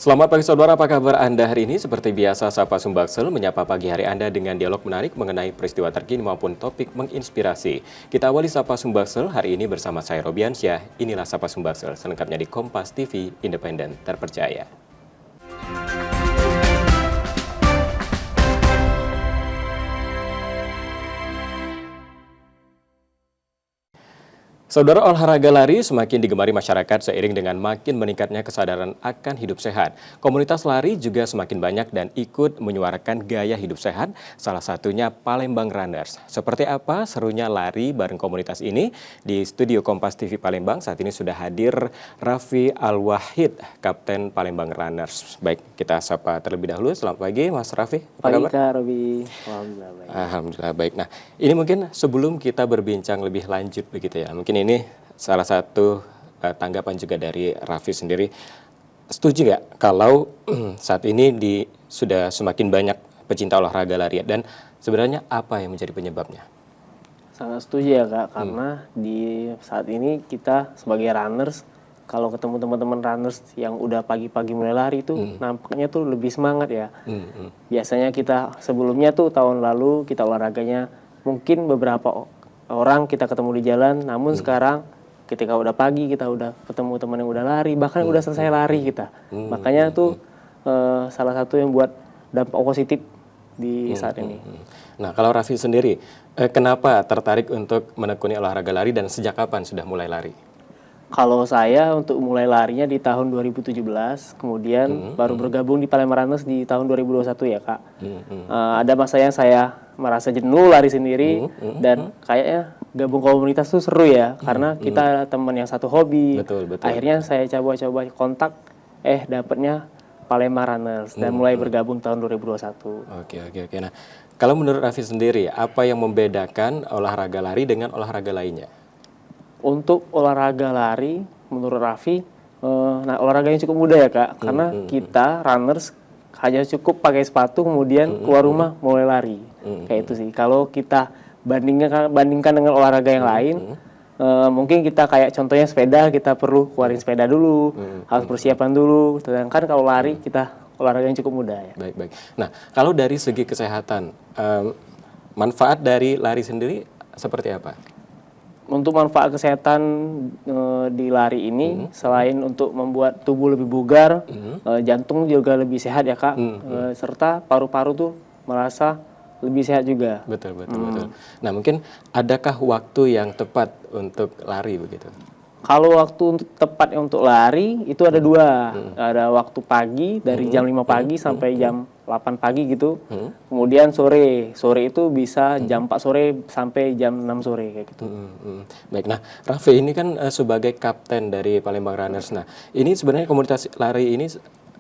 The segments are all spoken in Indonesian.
Selamat pagi saudara, apa kabar Anda hari ini? Seperti biasa, Sapa Sumbaksel menyapa pagi hari Anda dengan dialog menarik mengenai peristiwa terkini maupun topik menginspirasi. Kita awali Sapa Sumbaksel hari ini bersama saya Robiansyah. Inilah Sapa Sumbaksel, selengkapnya di Kompas TV, independen, terpercaya. Saudara, olahraga lari semakin digemari masyarakat seiring dengan makin meningkatnya kesadaran akan hidup sehat. Komunitas lari juga semakin banyak dan ikut menyuarakan gaya hidup sehat, salah satunya Palembang Runners. Seperti apa serunya lari bareng komunitas ini? Di studio Kompas TV Palembang saat ini sudah hadir Raffi Al-Wahid, Kapten Palembang Runners. Baik, kita sapa terlebih dahulu. Selamat pagi Mas Raffi. Apa kabar? Pagi Kak Robi. Alhamdulillah baik. Alhamdulillah baik. Nah, ini mungkin sebelum kita berbincang lebih lanjut begitu ya. Mungkin ini salah satu tanggapan juga dari Raffi sendiri. Setuju nggak kalau saat ini sudah semakin banyak pecinta olahraga lari dan sebenarnya apa yang menjadi penyebabnya? Sangat setuju ya Kak, karena di saat ini kita sebagai runners, kalau ketemu teman-teman runners yang udah pagi-pagi mulai lari tuh nampaknya tuh lebih semangat ya. Biasanya kita sebelumnya tuh tahun lalu kita olahraganya mungkin beberapa orang kita ketemu di jalan, namun sekarang ketika udah pagi kita udah ketemu teman yang udah lari, bahkan udah selesai lari kita. Makanya tuh salah satu yang buat dampak positif di saat ini. Nah, kalau Raffi sendiri, kenapa tertarik untuk menekuni olahraga lari dan sejak kapan sudah mulai lari? Kalau saya untuk mulai larinya di tahun 2017, kemudian baru bergabung di Palembang Runners di tahun 2021 ya Kak. Ada masa yang saya merasa jenuh lari sendiri dan kayaknya gabung komunitas tuh seru ya, karena kita ada teman yang satu hobi. Betul. Akhirnya saya coba-coba kontak, dapatnya Palembang Runners dan mulai bergabung tahun 2021. Oke. Nah, kalau menurut Raffi sendiri, apa yang membedakan olahraga lari dengan olahraga lainnya? Untuk olahraga lari, menurut Raffi, olahraga yang cukup mudah ya Kak, karena kita runners hanya cukup pakai sepatu kemudian keluar rumah mulai lari, kayak itu sih. Kalau kita bandingkan dengan olahraga yang lain, mungkin kita kayak contohnya sepeda, kita perlu keluarin sepeda dulu, harus persiapan dulu. Sedangkan kalau lari kita olahraga yang cukup mudah ya. Baik. Nah, kalau dari segi kesehatan, manfaat dari lari sendiri seperti apa? Untuk manfaat kesehatan di lari ini, selain untuk membuat tubuh lebih bugar, jantung juga lebih sehat ya Kak, serta paru-paru tuh merasa lebih sehat juga. Betul. Nah, mungkin adakah waktu yang tepat untuk lari begitu? Kalau waktu tepat untuk lari itu ada dua, ada waktu pagi dari jam 5 pagi sampai jam 8 pagi gitu, kemudian sore itu bisa jam 4 sore sampai jam 6 sore kayak gitu. Baik, nah Raffi ini kan sebagai kapten dari Palembang Runners, nah ini sebenarnya komunitas lari ini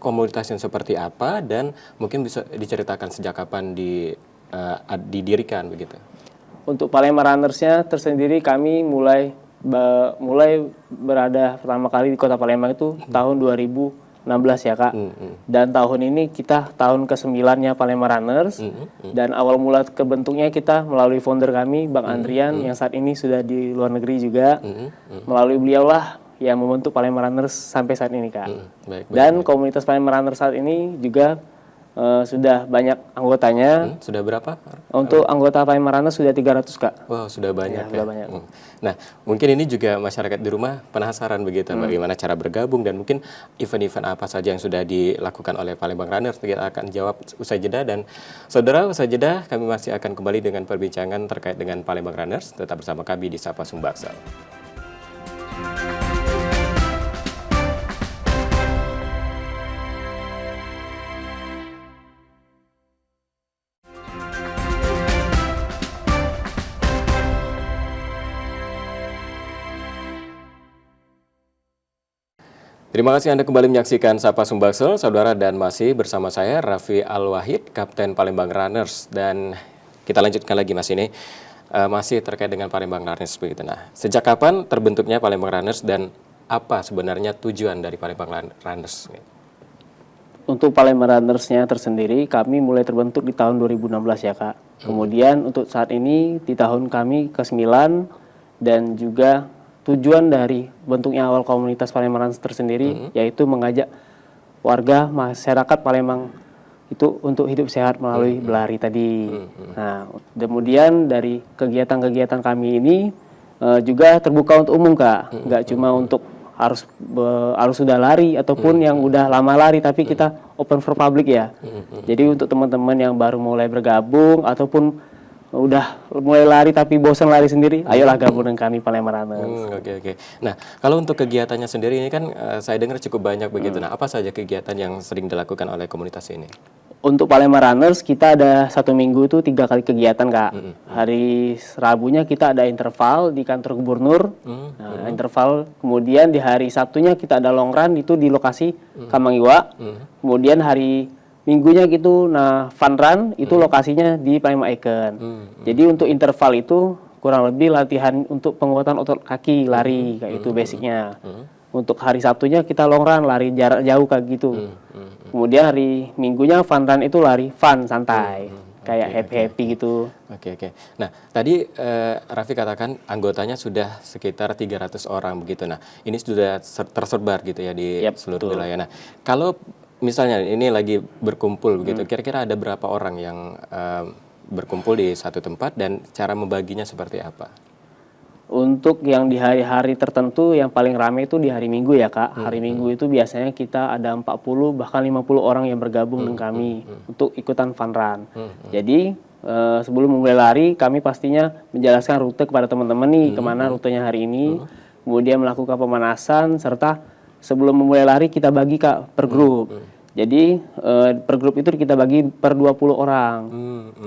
komunitas yang seperti apa dan mungkin bisa diceritakan sejak kapan didirikan begitu? Untuk Palembang Runners-nya tersendiri kami mulai berada pertama kali di Kota Palembang itu tahun 2016 ya Kak. Dan tahun ini kita tahun ke-9-nya Palembang Runners. Dan awal mula kebentuknya kita melalui founder kami Bang Andrian yang saat ini sudah di luar negeri juga. Melalui beliaulah yang membentuk Palembang Runners sampai saat ini Kak. Dan komunitas Palembang Runners saat ini juga sudah banyak anggotanya. Sudah berapa? Untuk anggota Palembang Runners sudah 300 Kak. Wow, sudah banyak ya. Sudah banyak. Nah, mungkin ini juga masyarakat di rumah penasaran begitu bagaimana cara bergabung dan mungkin event-event apa saja yang sudah dilakukan oleh Palembang Runners. Kita akan jawab usai jeda dan saudara, usai jeda kami masih akan kembali dengan perbincangan terkait dengan Palembang Runners. Tetap bersama kami di Sapa Sumbaksel. Terima kasih Anda kembali menyaksikan Sapa Sumbaksel, saudara, dan masih bersama saya Raffi Al-Wahid, Kapten Palembang Runners. Dan kita lanjutkan lagi Mas ini, masih terkait dengan Palembang Runners begitu. Nah, sejak kapan terbentuknya Palembang Runners dan apa sebenarnya tujuan dari Palembang Runners? Untuk Palembang Runners-nya tersendiri, kami mulai terbentuk di tahun 2016 ya Kak. Kemudian untuk saat ini di tahun kami ke-9 dan juga tujuan dari bentuknya awal komunitas Palembang Runners tersendiri yaitu mengajak warga masyarakat Palembang itu untuk hidup sehat melalui berlari tadi. Nah, kemudian dari kegiatan-kegiatan kami ini juga terbuka untuk umum, Kak. Nggak cuma untuk harus sudah lari ataupun yang udah lama lari, tapi kita open for public ya. Jadi untuk teman-teman yang baru mulai bergabung ataupun udah mulai lari tapi bosan lari sendiri, ayolah gabung dengan kami Palembang Runners. Oke. Nah, kalau untuk kegiatannya sendiri ini kan saya dengar cukup banyak begitu. Nah, apa saja kegiatan yang sering dilakukan oleh komunitas ini? Untuk Palembang Runners kita ada 1 minggu itu 3 kali kegiatan, Kak. Hari Rabunya kita ada interval di kantor gubernur. Nah, interval. Kemudian di hari Sabtunya kita ada long run itu di lokasi Kamangiwa. Kemudian hari Minggunya gitu, nah fun run itu lokasinya di Palembang Icon. Jadi untuk interval itu kurang lebih latihan untuk penguatan otot kaki, lari kayak itu basicnya. Untuk hari Sabtunya kita long run, lari jarak jauh kayak gitu. Kemudian hari Minggunya fun run itu lari fun, santai, kayak happy gitu. Oke. Nah, tadi Raffi katakan anggotanya sudah sekitar 300 orang begitu. Nah, ini sudah tersebar gitu ya di seluruh wilayah. Nah, kalau misalnya ini lagi berkumpul begitu, kira-kira ada berapa orang yang berkumpul di satu tempat dan cara membaginya seperti apa? Untuk yang di hari-hari tertentu yang paling ramai itu di hari Minggu ya, Kak. Hari Minggu itu biasanya kita ada 40 bahkan 50 orang yang bergabung dengan kami untuk ikutan fun run. Jadi sebelum mulai lari kami pastinya menjelaskan rute kepada teman-teman nih kemana rutenya hari ini. Kemudian melakukan pemanasan serta sebelum memulai lari kita bagi, Kak, per grup. Jadi per grup itu kita bagi per 20 orang.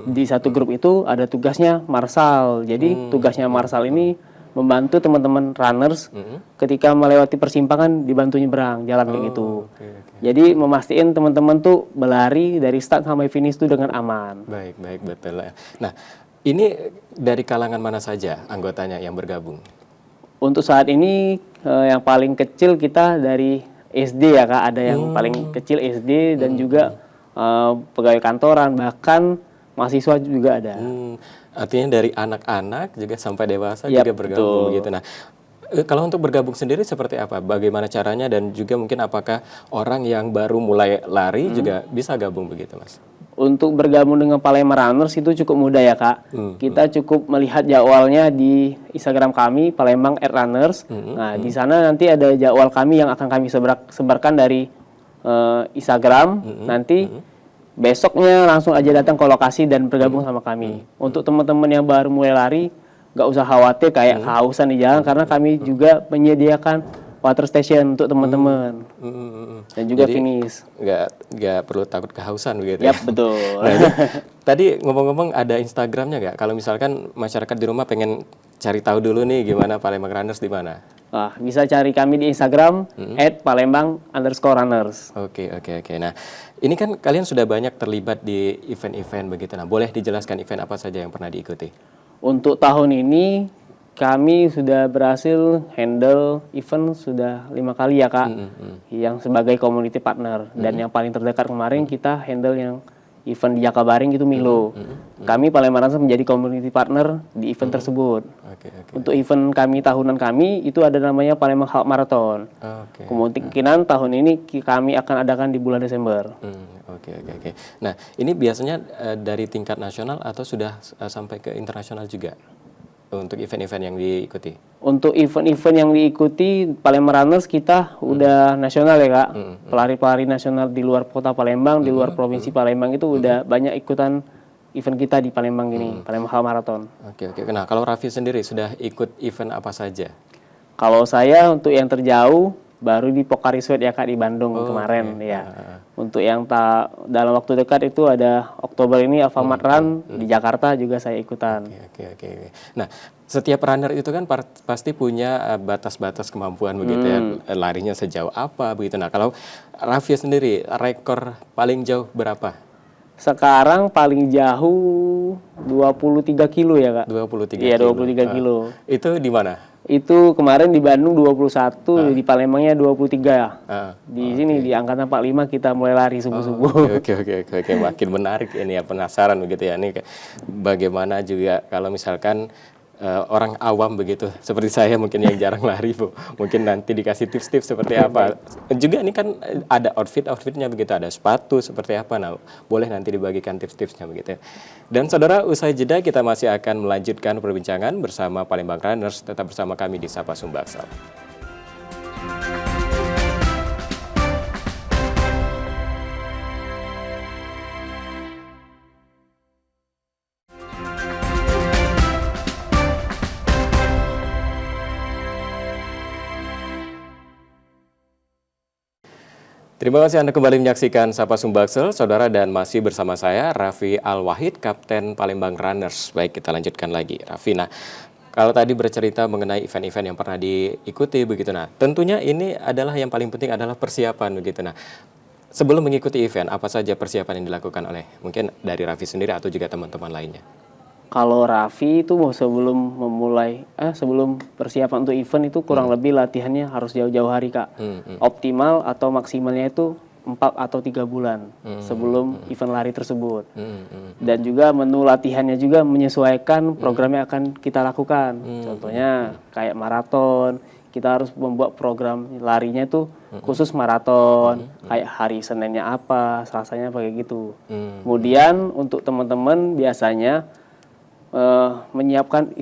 Di satu grup itu ada tugasnya marshal. Jadi tugasnya marshal ini membantu teman-teman runners ketika melewati persimpangan dibantu nyebrang jalan kayak gitu. Jadi memastikan teman-teman tuh berlari dari start sampai finish tuh dengan aman. Baik, betul. Nah, ini dari kalangan mana saja anggotanya yang bergabung? Untuk saat ini yang paling kecil kita dari SD ya, Kak, ada yang paling kecil SD dan juga pegawai kantoran, bahkan mahasiswa juga ada. Artinya dari anak-anak juga sampai dewasa juga bergabung begitu. Nah, kalau untuk bergabung sendiri seperti apa? Bagaimana caranya dan juga mungkin apakah orang yang baru mulai lari juga bisa gabung begitu, Mas? Untuk bergabung dengan Palembang Runners itu cukup mudah ya, Kak. Kita cukup melihat jadwalnya di Instagram kami Palembang @runners. Nah, di sana nanti ada jadwal kami yang akan kami sebarkan dari Instagram. Nanti besoknya langsung aja datang ke lokasi dan bergabung sama kami. Untuk teman-teman yang baru mulai lari, nggak usah khawatir kayak kehausan di jalan karena kami juga menyediakan water station untuk teman-teman dan juga jadi, finish. Nggak perlu takut kehausan begitu. Yap, betul. Nah, tadi ngomong-ngomong ada Instagramnya nggak? Kalau misalkan masyarakat di rumah pengen cari tahu dulu nih gimana Palembang Runners di mana? Bisa cari kami di Instagram @palembang_runners. Oke. Nah, ini kan kalian sudah banyak terlibat di event-event begitu. Nah, boleh dijelaskan event apa saja yang pernah diikuti? Untuk tahun ini kami sudah berhasil handle event sudah 5 kali ya, Kak, yang sebagai community partner. Dan yang paling terdekat kemarin kita handle yang event di Jakabaring itu Milo. Kami Palembang Runners menjadi community partner di event tersebut. Untuk event kami tahunan kami itu ada namanya Palembang Half Marathon. Kemungkinan tahun ini kami akan adakan di bulan Desember. Oke. Nah, ini biasanya dari tingkat nasional atau sudah sampai ke internasional juga? Untuk event-event yang diikuti? Untuk event-event yang diikuti Palembang Runners kita udah nasional ya, Kak. Pelari-pelari nasional di luar kota Palembang, di luar provinsi Palembang itu udah banyak ikutan event kita di Palembang ini, Palembang Half Marathon. Oke. Nah, kalau Raffi sendiri sudah ikut event apa saja? Kalau saya untuk yang terjauh baru di Pocari Sweat ya, Kak, di Bandung kemarin ya. Untuk yang dalam waktu dekat itu ada Oktober ini Alfamart Run di Jakarta juga saya ikutan. Oke. Nah, setiap runner itu kan pasti punya batas-batas kemampuan begitu ya. Larinya sejauh apa begitu. Nah, kalau Raffi sendiri rekor paling jauh berapa? Sekarang paling jauh 23 kilo ya, Kak. 23 Iya, 23 kilo. Itu di mana? Itu kemarin di Bandung 21, di Palembangnya 23. Di sini di angkatan 45 kita mulai lari subuh-subuh. Oke. Makin menarik ini ya, penasaran begitu ya. Ini bagaimana juga kalau misalkan orang awam begitu seperti saya mungkin yang jarang lari Bu, mungkin nanti dikasih tips-tips seperti apa. Juga ini kan ada outfitnya begitu, ada sepatu seperti apa. Nah, boleh nanti dibagikan tips-tipsnya begitu ya. Dan saudara, usai jeda kita masih akan melanjutkan perbincangan bersama Palembang Runners. Tetap bersama kami di Sapa Sumbaksel. Terima kasih Anda kembali menyaksikan Sapa Sumbaksel, saudara, dan masih bersama saya Raffi Al-Wahid, Kapten Palembang Runners. Baik, kita lanjutkan lagi, Raffi. Nah, kalau tadi bercerita mengenai event-event yang pernah diikuti begitu, nah tentunya ini adalah yang paling penting adalah persiapan begitu. Nah, sebelum mengikuti event, apa saja persiapan yang dilakukan oleh mungkin dari Raffi sendiri atau juga teman-teman lainnya? Kalau Raffi itu sebelum persiapan untuk event itu kurang lebih latihannya harus jauh-jauh hari Kak. Optimal atau maksimalnya itu 4 atau 3 bulan sebelum event lari tersebut. Dan juga menu latihannya juga menyesuaikan program yang akan kita lakukan. Contohnya kayak maraton, kita harus membuat program larinya itu khusus maraton, kayak hari Seninnya apa, Selasanya apa kayak gitu. Kemudian untuk teman-teman biasanya menyiapkan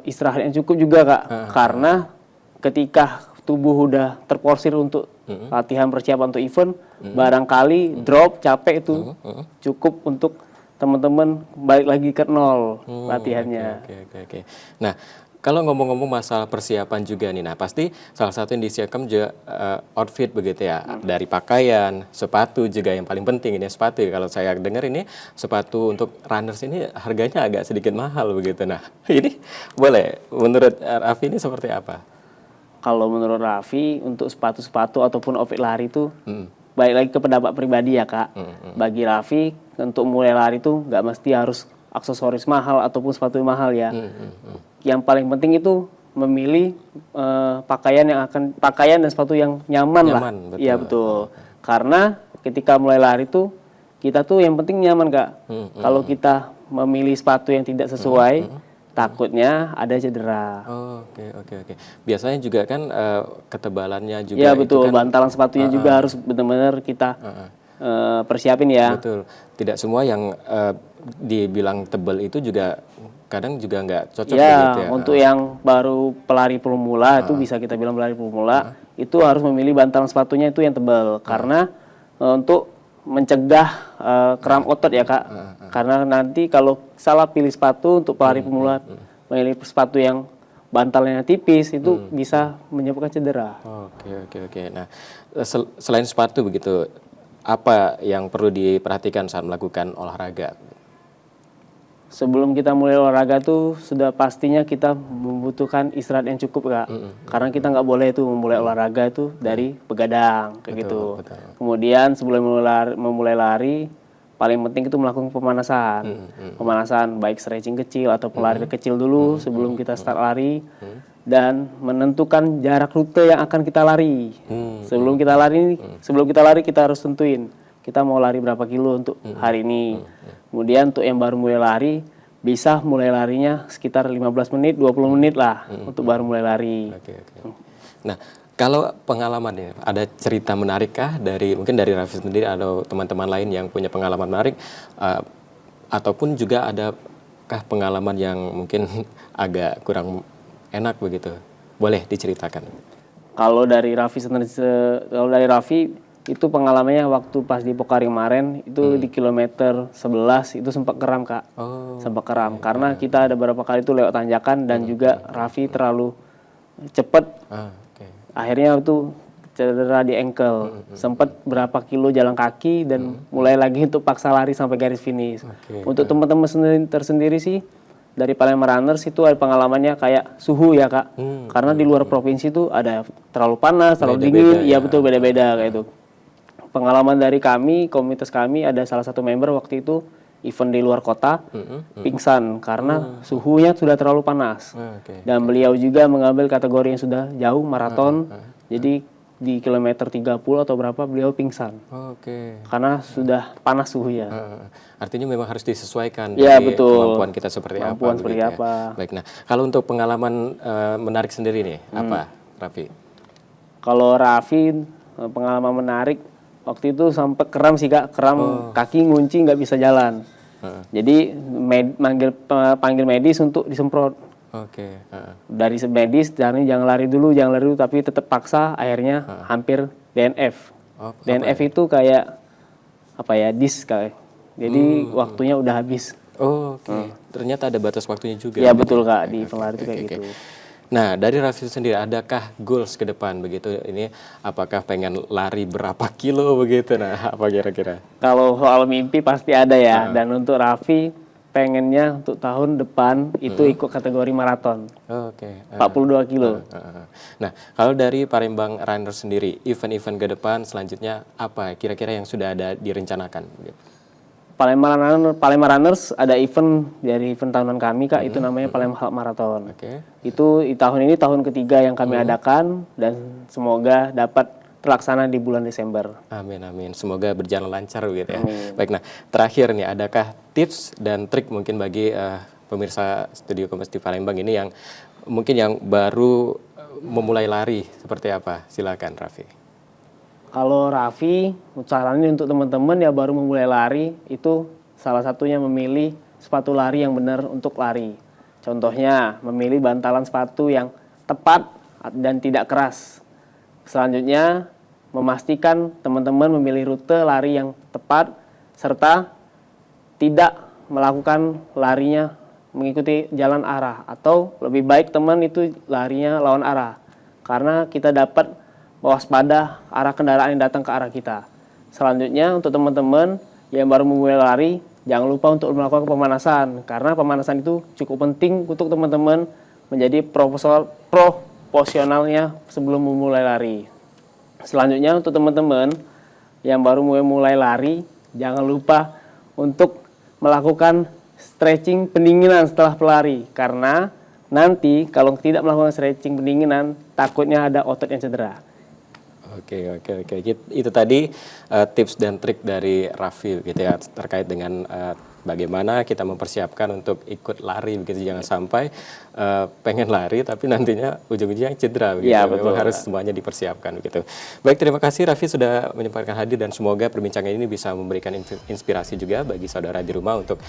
istirahat yang cukup juga Kak, karena ketika tubuh udah terporsir untuk latihan persiapan untuk event, barangkali drop capek itu cukup untuk teman-teman balik lagi ke nol latihannya. Oke. Nah, kalau ngomong-ngomong masalah persiapan juga nih, nah pasti salah satu yang disiapkan juga outfit begitu ya, dari pakaian, sepatu juga yang paling penting ini sepatu. Kalau saya dengar ini sepatu untuk runners ini harganya agak sedikit mahal begitu. Nah, ini boleh menurut Raffi ini seperti apa? Kalau menurut Raffi untuk sepatu-sepatu ataupun outfit lari itu balik lagi ke pendapat pribadi ya Kak. Bagi Raffi untuk mulai lari itu nggak mesti harus aksesoris mahal ataupun sepatu mahal ya. Yang paling penting itu memilih pakaian dan sepatu yang nyaman lah. Iya betul. Karena ketika mulai lari tuh kita tuh yang penting nyaman Kak. Kalau kita memilih sepatu yang tidak sesuai, takutnya ada cedera. Oke. Biasanya juga kan ketebalannya juga. Iya betul. Itu kan, bantalan sepatunya juga harus benar-benar kita persiapin ya. Betul. Tidak semua yang dibilang tebal itu juga kadang juga nggak cocok begitu ya. Untuk yang baru pelari pemula itu bisa kita bilang pelari pemula itu harus memilih bantalan sepatunya itu yang tebal karena untuk mencegah kram otot ya Kak. Karena nanti kalau salah pilih sepatu untuk pelari pemula memilih sepatu yang bantalnya tipis itu bisa menyebabkan cedera. Oke. Nah, selain sepatu begitu, apa yang perlu diperhatikan saat melakukan olahraga? Sebelum kita mulai olahraga tuh sudah pastinya kita membutuhkan istirahat yang cukup Kak. Karena kita nggak boleh tuh memulai olahraga itu dari begadang kayak gitu. Kemudian sebelum memulai lari paling penting itu melakukan pemanasan. Pemanasan baik stretching kecil atau lari kecil dulu sebelum kita start lari dan menentukan jarak rute yang akan kita lari. Sebelum kita lari kita harus tentuin kita mau lari berapa kilo untuk hari ini. Kemudian untuk yang baru mulai lari, bisa mulai larinya sekitar 15 menit, 20 menit lah untuk baru mulai lari. Nah, kalau pengalaman ya, ada cerita menarik kah mungkin dari Raffi sendiri atau teman-teman lain yang punya pengalaman menarik, ataupun juga adakah pengalaman yang mungkin agak kurang enak begitu? Boleh diceritakan. Kalau dari Raffi itu pengalamannya waktu pas di Pokari kemarin itu di kilometer 11 itu sempat keram Kak. Sempat keram karena kita ada beberapa kali itu lewat tanjakan dan juga Raffi terlalu cepat. Akhirnya itu cedera di ankle. Sempat berapa kilo jalan kaki dan mulai lagi untuk paksa lari sampai garis finish. Untuk teman-teman tersendiri sih dari Palembang Runners itu ada pengalamannya kayak suhu ya Kak. Karena di luar provinsi itu ada terlalu panas, terlalu dingin. Iya betul beda-beda kayak itu. Pengalaman dari kami, komunitas kami ada salah satu member waktu itu event di luar kota pingsan karena suhunya sudah terlalu panas. Dan beliau juga mengambil kategori yang sudah jauh maraton. Jadi di kilometer 30 atau berapa beliau pingsan. Oke. Karena sudah panas suhunya. Artinya memang harus disesuaikan Ya, dari betul. kemampuan kita seperti Kemampuan apa. seperti begitu ya. apa. Baik, nah kalau untuk pengalaman menarik sendiri nih, apa Raffi? Kalau Raffi pengalaman menarik waktu itu sampai kram sih Kak, kram kaki ngunci nggak bisa jalan. Jadi panggil medis untuk disemprot. Oke. Dari medis, jangan lari dulu, tapi tetap paksa, akhirnya hampir DNF. Oh, DNF itu kayak apa ya, dis kayak. Jadi waktunya udah habis. Oh, oke. Ternyata ada batas waktunya juga. Ya betul Kak, di pelari itu kayak gitu. Nah, dari Raffi sendiri, adakah goals ke depan begitu? Ini apakah pengen lari berapa kilo begitu? Nah, apa kira-kira? Kalau soal mimpi pasti ada ya. Dan untuk Raffi pengennya untuk tahun depan itu ikut kategori maraton. Oke. 42 kilo. Nah, kalau dari Palembang Runner sendiri, event-event ke depan selanjutnya apa kira-kira yang sudah ada direncanakan? Palembang Runners ada event dari event tahunan kami Kak, itu namanya Palembang Half Marathon. Oke. Itu di tahun ini tahun ketiga yang kami adakan dan semoga dapat terlaksana di bulan Desember. Amin, amin. Semoga berjalan lancar gitu ya. Amin. Baik, nah terakhir nih, adakah tips dan trik mungkin bagi pemirsa Studio Kompas TV Palembang ini yang mungkin yang baru memulai lari seperti apa? Silakan Raffi. Kalau Raffi, saranin untuk teman-teman yang baru memulai lari itu salah satunya memilih sepatu lari yang benar untuk lari. Contohnya memilih bantalan sepatu yang tepat dan tidak keras. Selanjutnya, memastikan teman-teman memilih rute lari yang tepat serta tidak melakukan larinya mengikuti jalan arah, atau lebih baik teman itu larinya lawan arah karena kita dapat mewaspada arah kendaraan yang datang ke arah kita. Selanjutnya, untuk teman-teman yang baru memulai lari, jangan lupa untuk melakukan pemanasan karena pemanasan itu cukup penting untuk teman-teman menjadi proporsionalnya sebelum memulai lari. Selanjutnya, untuk teman-teman yang baru mulai lari, jangan lupa untuk melakukan stretching pendinginan setelah pelari. Karena nanti kalau tidak melakukan stretching pendinginan, takutnya ada otot yang cedera. Oke. Itu tadi tips dan trik dari Raffi gitu ya, terkait dengan bagaimana kita mempersiapkan untuk ikut lari begitu, jangan sampai pengen lari tapi nantinya ujung-ujungnya cedera begitu. Ya, Memang betul. harus semuanya dipersiapkan begitu. Baik, terima kasih Raffi sudah menyempatkan hadir dan semoga perbincangan ini bisa memberikan inspirasi juga bagi saudara di rumah untuk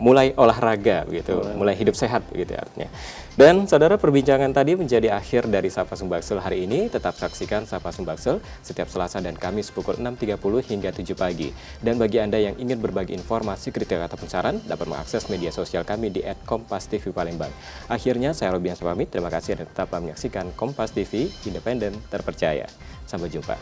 mulai olahraga begitu, mulai hidup sehat begitu artinya. Dan saudara, perbincangan tadi menjadi akhir dari Sapa Sumbaksel hari ini. Tetap saksikan Sapa Sumbaksel setiap Selasa dan Kamis pukul 6.30 hingga 7 pagi. Dan bagi Anda yang ingin berbagi informasi, kritik ataupun saran, dapat mengakses media sosial kami di @kompastv_palembang. Akhirnya saya Robian pamit, terima kasih dan tetap menyaksikan Kompas TV, independen, terpercaya. Sampai jumpa.